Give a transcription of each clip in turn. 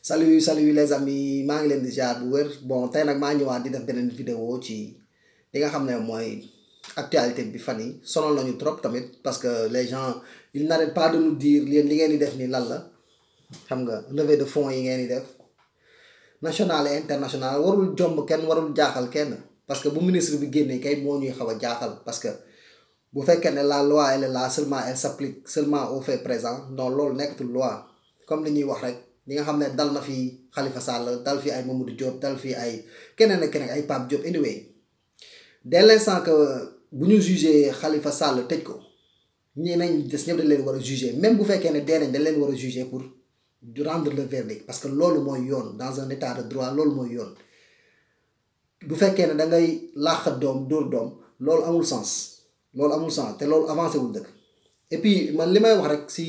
Salut les amis maa ngi leen di jaar bu wér bon tey nag maa ñëwaat di def beneen vidéo ci li nga xam ne mooy actualité bi fan yi sonal nañu trop tamit parce que les gens ils n'arrêtent pas de nous dire li ngeen di def ni lan la xam nga levée de fonds yi ngeen di def national et international warul jomb kenn warul jaaxal kenn parce que bu ministre bi génnee kay moo ñuy xaw a jaaxal parce que bu fekkee ne la loi elle est là seulement elle s'applique seulement au fait présent non loolu nekkatul loi comme li ñuy wax rek. li nga xam ne dal na fi Khalifa Sall dal fi ay Mamadou Diop dal fi ay keneen ak keneen ay Pape Diop anyway dès l'instant que bu ñu jugé Khalifa Sall tëj ko ñi nañ des ñëpp dañ leen war a jugé même bu fekkee ne dee nañ dañ leen war a jugé pour rendre le verdict parce que loolu mooy yoon dans un état de droit loolu mooy yoon bu fekkee ne da ngay laaxat doom dóor doom loolu amul sens te loolu avancé wul dëkk et puis man li may wax rek si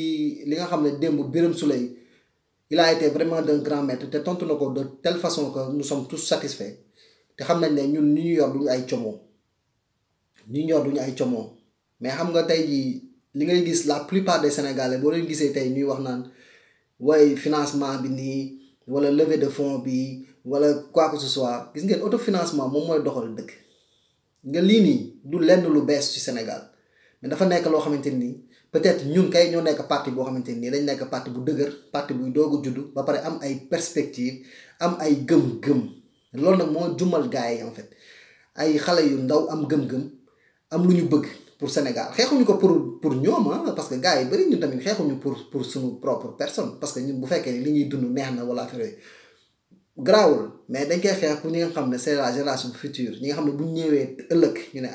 li nga xam ne démb Birame Souleye il a été vraiment d'un grand maître te tontu na ko de telle façon que nous sommes tous satisfaits te xam nañ ne ñun ni ñu yor duñu ay como mais xam nga tey jii li ngay gis la plupart des Sénégalais boo leen gisee tey ñuy wax naan way financement bi nii wala levée de fonds bi wala quoi que ce soit gis ngeen autofinancement moom mooy doxal dëkk nga lii nii du lenn lu bees ci Sénégal mais dafa nekk loo xamante nii peut-être ñun kay ñoo nekk parti boo xamante nii dañ nekk parti bu dëgër parti buy doog a juddu ba pare am ay perspectives am ay gëm-gëm loolu nag moo jumal gars yi en fait ay xale yu ndaw am gëm-gëm am lu ñu bëgg pour Sénégal xeexuñu ko pour ñoom parce que gars yi bari ñun tamit xeexuñu pour suñu propre personne parce que ñun bu fekkee li ñuy dund neex na wala affaire yooyu garaawul mais dañ koy xeex pour ñi nga xam ne c'est la génération future ñi nga xam ne bu ñëwee ëllëg ñu ne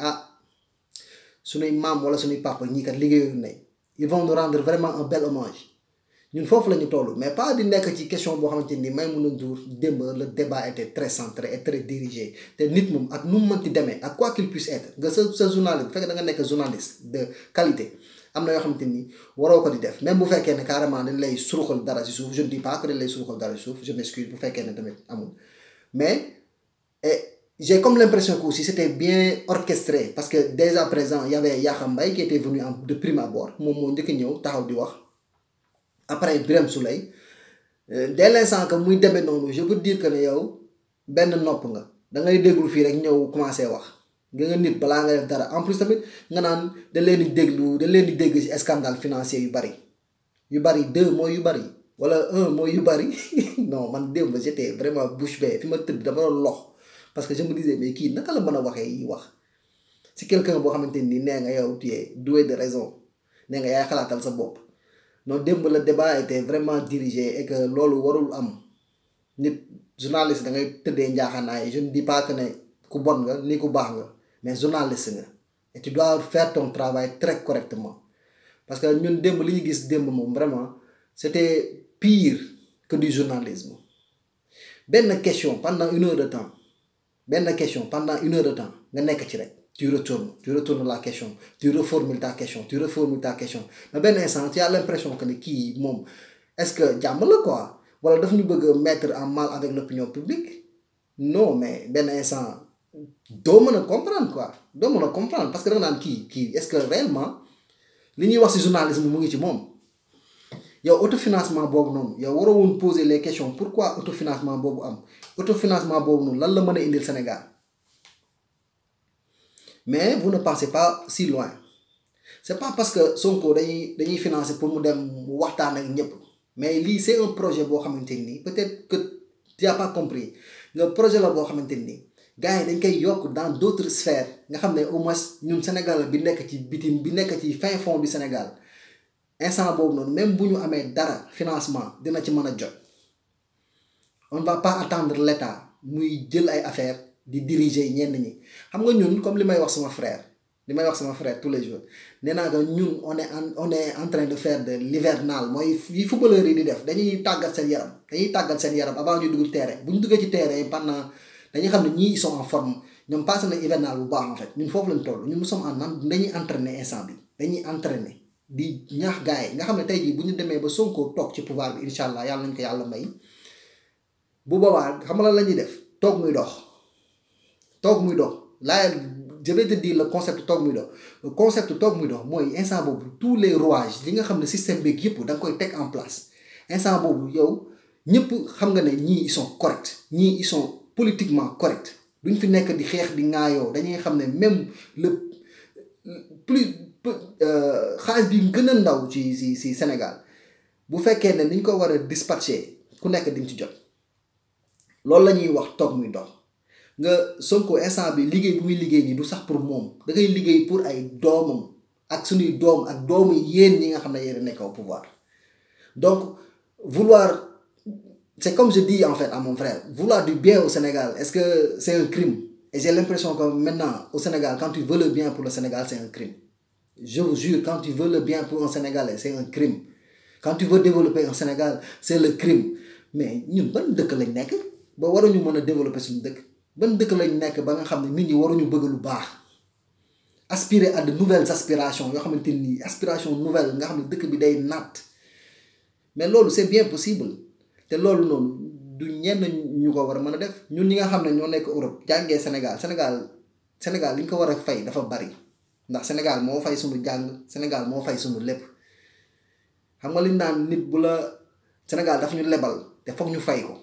suñuy maam wala suñuy papa ñii kat liggéeyoon nañ. Ils vont nous rendre vraiment un bel hommage ñun foofu la ñu toll mais pas di nekk ci question boo xamante ni Maïmouna Ndour démb le débat était très centré et très dirigé te nit moom ak nu mu mënti demee ak quoi qu'il puisse être nga sa journaliste bu fekkee da nga nekk journaliste de qualité am na yoo xamante ni waroo ko di def même bu fekkee ne carrément dañ lay suruxal dara ci suuf je ne dis pas que dañ lay suruxal dara ci suuf je m'excuse bu fekkee ne tamit amul mais j'ai comme l'impression que aussi c'était bien orchestré parce que déjà présent il y avait Yakham Mbaye qui était venu de prime abord moom moo njëkk ñëw taxaw di wax après Birame Souleye dès l'instant que muy demee noonu je peux dire que ne yow benn nopp nga da ngay déglu fii rek ñëw commencé wax nga nit balaa nga def dara en plus tamit nga naan da leen di dégg ci scandale financier yu bari deux mooy yu bari wala un mooy yu bari non man démb j'étais vraiment bouche bée fi ma tëdd dama doon lox parce que je me disais mais kii naka la mën a waxee yi wax si quelqu'un boo xamante ni nee nga yow tu es doué de raison nee nga yaay xalaatal sa bopp non démb le débat était vraiment dirigé et que loolu warul am nit journaliste da ngay tëddee njaaxanaay je ne dis pas que ne ku bon nga ni ku baax nga mais journaliste nga et tu dois faire ton travail très correctement parce que ñun démb li ñu gis démb moom vraiment c'était pire que du journalisme benn question pendant une heure de temps nga nekk ci rek tu retournes la question tu reformules ta question mais benn instant tu as l'impression que ne kii moom est-ce que jàmm la quoi wala daf ñu bëgg a mettre en mal avec l'opinion publique non mais benn instant doo mën a comprendre parce que da nga naan kii est-ce que réellement li ñuy wax ci journalisme mu ngi ci moom yow autofinancement boobu noonu yow waroo woon poser les questions pourquoi autofinancement boobu am autofinancement boobu noonu lan la mën a indil Sénégal mais vous ne pensez pas si loin c'est pas parce que Sonko dañuy financer pour mu dem waxtaan ak ñëpp mais lii c'est un projet boo xamante ni peut-être que tu n'as pas compris le projet la boo xamante ni gars yi dañ koy yokk dans d'autres sphères nga xam ne au moins ñun Sénégal bi nekk ci bitim bi nekk ci fin fond du Sénégal instant boobu noonu même bu ñu amee dara financement dina ci mën a jot on va pas attendre l'État muy jël ay affaires di diriger ñenn ñi xam nga ñun comme li may wax sama frère tous les jours nee naa que ñun on est en train de faire de l'hivernal mooy yi footballeurs yi di def dañuy tàggat seen yaram avant ñu dugg terrain bu ñu duggee ci terrain pendant dañuy xam ne ñii ils sont en forme ñoom passé na hivernal bu baax en fait ñun foofu lañ toll ñun nous sommes dañuy entraîner instant bi dañuy entraîner di ñaax gars yi nga xam ne tey jii bu ñu demee ba Sonko toog ci pouvoir bi incha allah yàlla nañ ko yàlla may bu boobaa xam nga la ñuy def toog muy dox laa je vais te dire le concept toog muy dox le concept toog muy dox mooy instant boobu tous les rouages li nga xam ne système beeg yëpp da nga koy teg en place instant boobu yow ñëpp xam nga ne ñii ils sont corrects ñii ils sont politiquement corrects duñ fi nekk di xeex di ŋaayoo dañuy xam ne même le plus xaalis bi gën a ndaw ci Sénégal bu fekkee ne niñ ko war a dispatcher ku nekk di nga ci jot loolu la ñuy wax toog muy dox nga Sonko instant bi liggéey bu muy liggéey nii du sax pour moom da ngay liggéey pour ay doomam ak suñuy doom ak doomu yéen ñi nga xam ne yéen a nekk au pouvoir donc vouloir c'est comme je dis en fait à mon frère vouloir du bien au Sénégal est-ce que c'est un crime et j'ai l'impression que maintenant au Sénégal quand tu veux le bien pour le Sénégal c'est un crime je vous jure quand tu veux le bien pour un Sénégalais c'est un crime quand tu veux développer un Sénégal c'est le crime mais ñun ban dëkk lañ nekk ba waruñu mën a développer suñu dëkk ban dëkk lañ nekk ba nga xam ne nit ñi waruñu bëgg lu baax aspirer à de nouvelles aspirations yoo xamante ni aspiration nouvelle nga xam ne dëkk bi day naat mais loolu c'est bien possible te loolu noonu du ñenn ñu ko war a mën a def ñun ñi nga xam ne ñoo nekk Europe jàngee Sénégal li ñu ko war a fay dafa bari ndax Sénégal moo fay suñu jàng Sénégal moo fay suñu lépp xam nga li naan nit bu la Sénégal dafa ñu lebal te foog ñu fay ko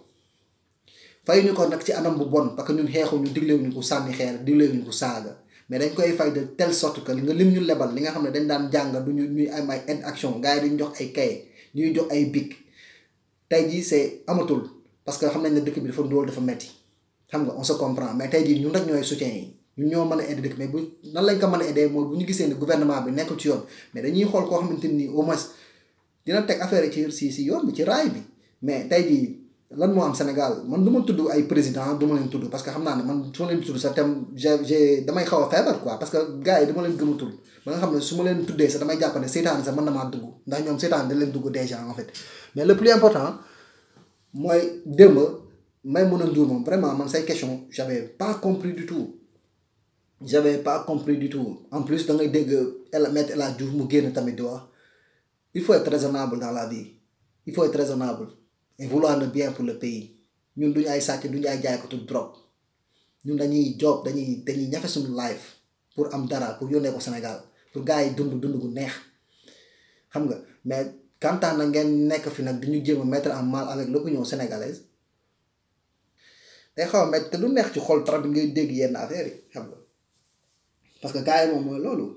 fayuñu ko nag ci anam bu bon parce que ñun xeexuñu diglewuñu ko sànni xeer diglewuñu ko saaga mais dañ koy fay de telle sorte que nga lim ñu lebal li nga xam ne dañ daan jàng duñu ñuy am ay aide action gars yi dañu jox ay cahier ñuy jox ay bic tey jii c'est amatul parce que xam nañ ne dëkk bi dafa ndóol dafa metti xam nga on se comprend mais tey jii ñun rek ñooy soutien yi ñun ñoo mën a aider dëkk mais bu nan lañ ko mën a aider mooy bu ñu gisee ne gouvernement bi nekkul ci yoon mais dañuy xool koo xamante ni au moins dina teg affaire ci yoon bi ci raay bi mais tey jii lan moo am Sénégal man du ma tudd ay président du ma leen tudd parce que xam naa ne man su ma leen tudd sax tam damay xaw a feebar quoi parce que gars yi dama leen gëmatul ba nga xam ne su ma leen tuddee sax damay jàpp ne seytaane sax mën na maa dugg ndax ñoom seytaane da leen dugg déjà en fait mais le plus important mooy démb Maïmouna Ndour moom vraiment man say question j'avais pas compris du tout en plus da ngay dégg Maître El Hadji Diouf mu génn tamit di wax il faut être raisonnable dans la vie il faut être raisonnable et vouloir le bien pour le pays ñun duñu ay sàcc duñu ay jaaykatu drogue ñun dañuy job dañuy ñafe suñu life pour am dara pour yónnee ko Sénégal pour gars yi dund gu neex xam nga mais quand na ngeen nekk fi nag dañu jéem a mettre en mal avec l'opinion sénégalaise day xaw a mettre te du neex ci xol trop bi ngay dégg yenn affaires yi xam nga parce que gars yi moom mooy loolu